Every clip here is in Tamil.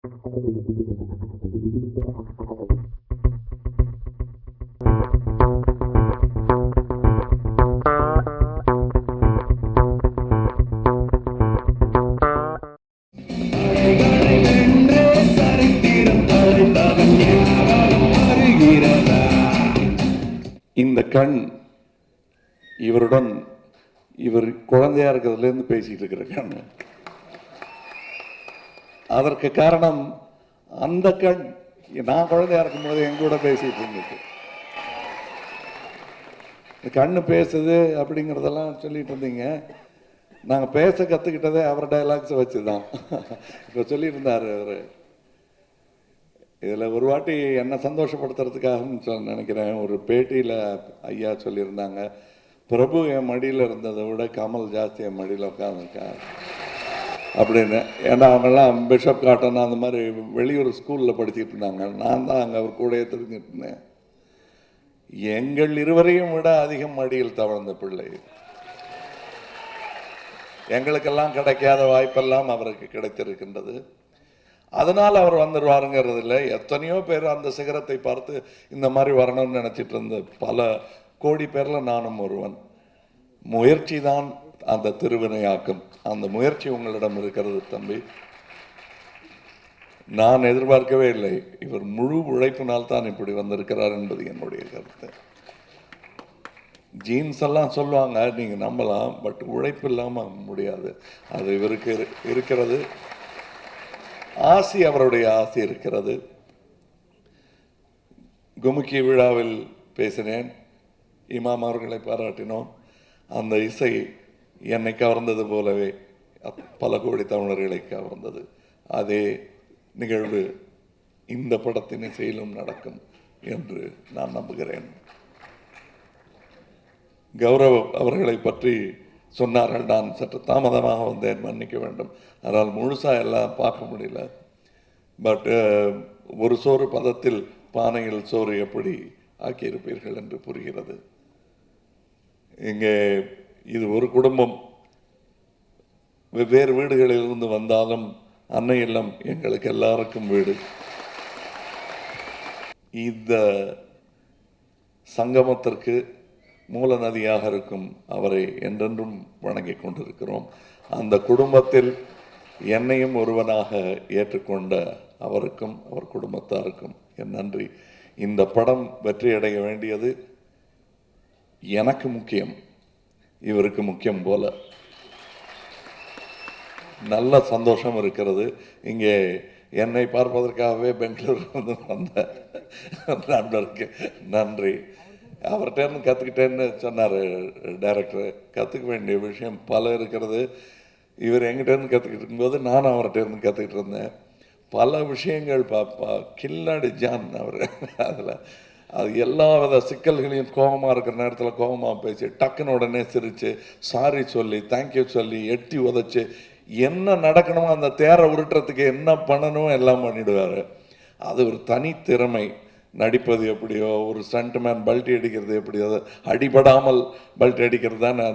இந்த கண் இவருடன் இவர் குழந்தையா இருக்கிறதுலேருந்து பேசிட்டு இருக்கிற கண். அதற்கு காரணம் அந்த கண் நான் குழந்தையா இருக்கும்போது எங்க கூட பேசிட்டு இருந்துச்சு. கண்ணு பேசுது அப்படிங்கிறதெல்லாம் சொல்லிட்டு இருந்தீங்க. நாங்கள் பேச கற்றுக்கிட்டதே அவர் டைலாக்ஸை வச்சு தான். இப்போ சொல்லியிருந்தார் அவர். இதில் ஒரு வாட்டி என்னை சந்தோஷப்படுத்துறதுக்காக நினைக்கிறேன், ஒரு பேட்டியில் ஐயா சொல்லியிருந்தாங்க, பிரபு என் மடியில் இருந்ததை விட கமல் ஜாஸ்தி என் மடியில் உட்காந்துருக்கா அப்படின்னு. ஏன்னா அவங்கெல்லாம் பிஷப் காட்டன் அந்த மாதிரி வெளியூர் ஸ்கூலில் படிச்சுட்டு இருந்தாங்க. நான் தான் அங்கே அவர் கூடயே தெரிஞ்சுட்டு இருந்தேன். எங்கள் இருவரையும் விட அதிகம் மடியில் தவழ்ந்த பிள்ளை. எங்களுக்கெல்லாம் கிடைக்காத வாய்ப்பெல்லாம் அவருக்கு கிடைத்திருக்கின்றது. அதனால் அவர் வந்துடுவாருங்கிறது இல்லை. எத்தனையோ பேர் அந்த சிகரத்தை பார்த்து இந்த மாதிரி வரணும்னு நினச்சிட்டு இருந்த பல கோடி பேரில் நானும் ஒருவன். முயற்சி தான் அந்த திருவினையாக்கும். அந்த முயற்சி உங்களிடம் இருக்கிறது தம்பி. நான் எதிர்பார்க்கவே இல்லை. இவர் முழு உழைப்பினால் தான் இப்படி வந்திருக்கிறார் என்பது என்னுடைய கருத்து. ஜீன்ஸ் எல்லாம் சொல்லுவாங்க, நீங்கள் நம்பலாம், பட் உழைப்பு இல்லாமல் முடியாது. அது இவருக்கு இருக்கிறது. ஆசி, அவருடைய ஆசி இருக்கிறது. குமுக்கி விழாவில் பேசினேன், இமாம் அவர்களை பாராட்டினோம். அந்த இசை என்னை கவர்ந்தது போலவே பல கோடி தமிழர்களை கவர்ந்தது. அதே நிகழ்வு இந்த படத்தின் இசையிலும் நடக்கும் என்று நான் நம்புகிறேன். கௌரவ் அவர்களை பற்றி சொன்னார்கள். நான் சற்று தாமதமாக வந்தேன், மன்னிக்க வேண்டும். அதனால் முழுசாக எல்லாம் பார்க்க முடியல. பட் ஒரு சோறு பதத்தில் பானையில் சோறு எப்படி ஆக்கியிருப்பீர்கள் என்று புரிகிறது. இங்கே இது ஒரு குடும்பம். வெவ்வேறு வீடுகளிலிருந்து வந்தாலும் அன்னை இல்லம் எங்களுக்கு எல்லாருக்கும் வீடு. இந்த சங்கமத்திற்கு மூல நதியாக இருக்கும் அவரை என்றென்றும் வணங்கிக் கொண்டிருக்கிறோம். அந்த குடும்பத்தில் என்னையும் ஒருவனாக ஏற்றுக்கொண்ட அவருக்கும் அவர் குடும்பத்தாருக்கும் என் நன்றி. இந்த படம் வெற்றியடைய வேண்டியது எனக்கு முக்கியம், இவருக்கு முக்கியம் போல. நல்ல சந்தோஷம் இருக்கிறது. இங்கே என்னை பார்ப்பதற்காகவே பெங்களூர்லேருந்து வந்த நண்பருக்கு நன்றி. அவர்கிட்ட கற்றுக்கிட்டேன்னு சொன்னார் டைரக்டர். கற்றுக்க வேண்டிய விஷயம் பல இருக்கிறது. இவர் எங்கிட்டேருந்து கற்றுக்கிட்டு இருக்கும்போது நானும் அவர்கிட்ட கற்றுக்கிட்டு இருந்தேன். பல விஷயங்கள் கில்லாடி ஜான் அவர். அதில் அது எல்லா வித சிக்கல்களையும் கோபமாக இருக்கிற நேரத்தில் கோபமாக பேசி டக்குன்னு உடனே சிரித்து சாரி சொல்லி தேங்க்யூ சொல்லி எட்டி உதச்சி என்ன நடக்கணுமோ அந்த தேரை உருட்டுறதுக்கு என்ன பண்ணணுமோ எல்லாம் பண்ணிவிடுவார். அது ஒரு தனித்திறமை. நடிப்பது எப்படியோ, ஒரு ஸ்டண்ட்மேன் பல்ட்டி அடிக்கிறது எப்படியோ, அடிபடாமல் பல்ட்டி அடிக்கிறது தானே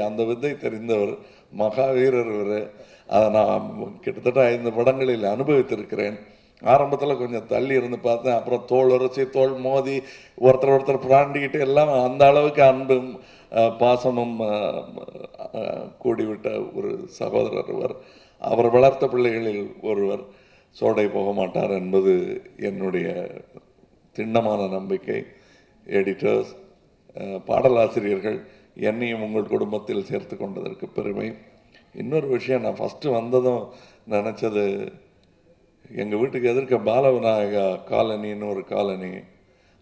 அந்த வித்தை தெரிந்தவர், மகாவீரர் இவர். அதை நான் கிட்டத்தட்ட 5 படங்களில் அனுபவித்திருக்கிறேன். ஆரம்பத்தில் கொஞ்சம் தள்ளி இருந்து பார்த்தேன். அப்புறம் தோல் உரைச்சி தோல் மோதி ஒருத்தர் பிராண்டிக்கிட்டு எல்லாம் அந்த அளவுக்கு அன்பும் பாசமும் கூடிவிட்ட ஒரு சகோதரர் அவர் வளர்த்த பிள்ளைகளில் ஒருவர். சோடை போக மாட்டார் என்பது என்னுடைய திண்ணமான நம்பிக்கை. எடிட்டர்ஸ், பாடலாசிரியர்கள், என்னையும் உங்கள் குடும்பத்தில் சேர்த்து கொண்டதற்கு பெருமை. இன்னொரு விஷயம், நான் ஃபஸ்ட்டு வந்ததும் நினச்சது, எங்கள் வீட்டுக்கு எதிர்க்க பாலவிநாயகா காலனின்னு ஒரு காலனி.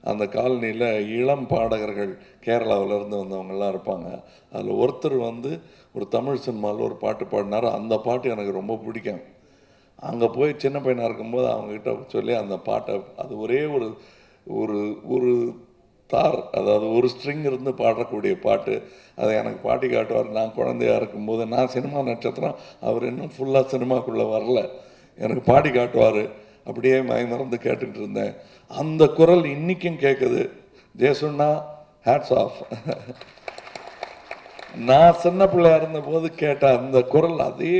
அந்த காலனியில் இளம் பாடகர்கள் கேரளாவிலேருந்து வந்தவங்கெல்லாம் இருப்பாங்க. அதில் ஒருத்தர் ஒரு தமிழ் சினிமாவில் ஒரு பாட்டு பாடினார். அந்த பாட்டு எனக்கு ரொம்ப பிடிக்கும். அங்கே போய் சின்ன பையனாக இருக்கும்போது அவங்ககிட்ட சொல்லி அந்த பாட்டை, அது ஒரே ஒரு ஒரு ஒரு தார், அதாவது ஒரு ஸ்ட்ரிங் இருந்து பாடக்கூடிய பாட்டு, அதை எனக்கு பாட்டி காட்டுவார். நான் குழந்தையாக இருக்கும்போது, நான் சினிமா நட்சத்திரம், அவர் இன்னும் ஃபுல்லாக சினிமாக்குள்ளே வரல, எனக்கு பாடி காட்டுவார். அப்படியே மறந்து கேட்டுக்கிட்டு இருந்தேன். அந்த குரல் இன்றைக்கும் கேட்குது. ஜெயசுண்ணா, ஹேட்ஸ் ஆஃப். நான் சின்ன பிள்ளையா இருந்த போது கேட்ட அந்த குரல் அதே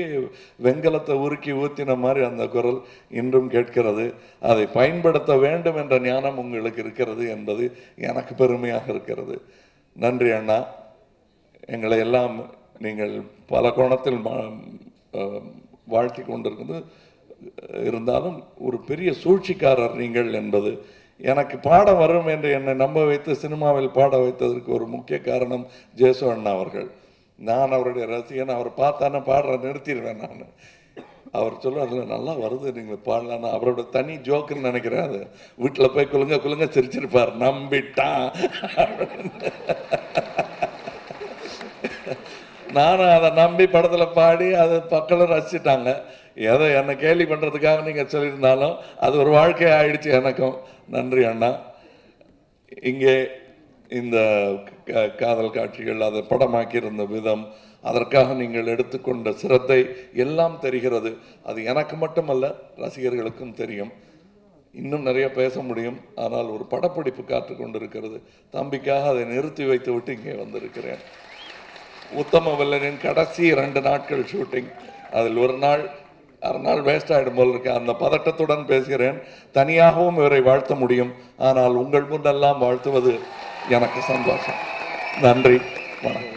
வெங்கலத்தை உருக்கி ஊத்தின மாதிரி அந்த குரல் இன்றும் கேட்கிறது. அதை பயன்படுத்த வேண்டும் என்ற ஞானம் உங்களுக்கு இருக்கிறது என்பது எனக்கு பெருமையாக இருக்கிறது. நன்றி அண்ணா. எங்களை எல்லாம் நீங்கள் பல கோணத்தில் வாழ்த்தி கொண்டிருக்கிறது இருந்தாலும் ஒரு பெரிய சூழ்ச்சிக்காரர் நீங்கள் என்பது எனக்கு பாட வரும் என்று என்னை நம்ப வைத்து சினிமாவில் பாட வைத்ததற்கு ஒரு முக்கிய காரணம் ஜேசு அண்ணா அவர்கள். நான் அவருடைய ரசிகன். அவர் பார்த்தானே பாடுற நிறுத்திடுவேன். நான் அவர் சொல்லுவார் நல்லா வருது நீங்கள் பாடலான்னு. அவரோட தனி ஜோக்குன்னு நினைக்கிறேன். அது வீட்டில் போய் குலுங்க குலுங்க சிரிச்சிருப்பார். நம்பிட்டான். நானும் அதை நம்பி படத்தில் பாடி அதை பக்கம் ரசிச்சிட்டாங்க. எதை என்னை கேலி பண்ணுறதுக்காக நீங்கள் சொல்லியிருந்தாலும் அது ஒரு வாழ்க்கை ஆயிடுச்சு எனக்கும். நன்றி அண்ணா. இங்கே இந்த காதல் காட்சிகள் அதை படமாக்கியிருந்த விதம், அதற்காக நீங்கள் எடுத்துக்கொண்ட சிரத்தை எல்லாம் தெரிகிறது. அது எனக்கு மட்டுமல்ல, ரசிகர்களுக்கும் தெரியும். இன்னும் நிறைய பேச முடியும். ஆனால் ஒரு படப்பிடிப்பு காத்து கொண்டிருக்கிறது. தம்பிக்காக அதை நிறுத்தி வைத்து விட்டு இங்கே வந்திருக்கிறேன். உத்தம வில்லனின் கடைசி 2 நாட்கள் ஷூட்டிங். அதில் ஒரு நாள் அரை நாள் வேஸ்ட் ஆகிடும் போல் இருக்கு. அந்த பதட்டத்துடன் பேசுகிறேன். தனியாகவும் இவரை வாழ்த்த முடியும். ஆனால் உங்கள் முன்னெல்லாம் வாழ்த்துவது எனக்கு சந்தோஷம். நன்றி, வணக்கம்.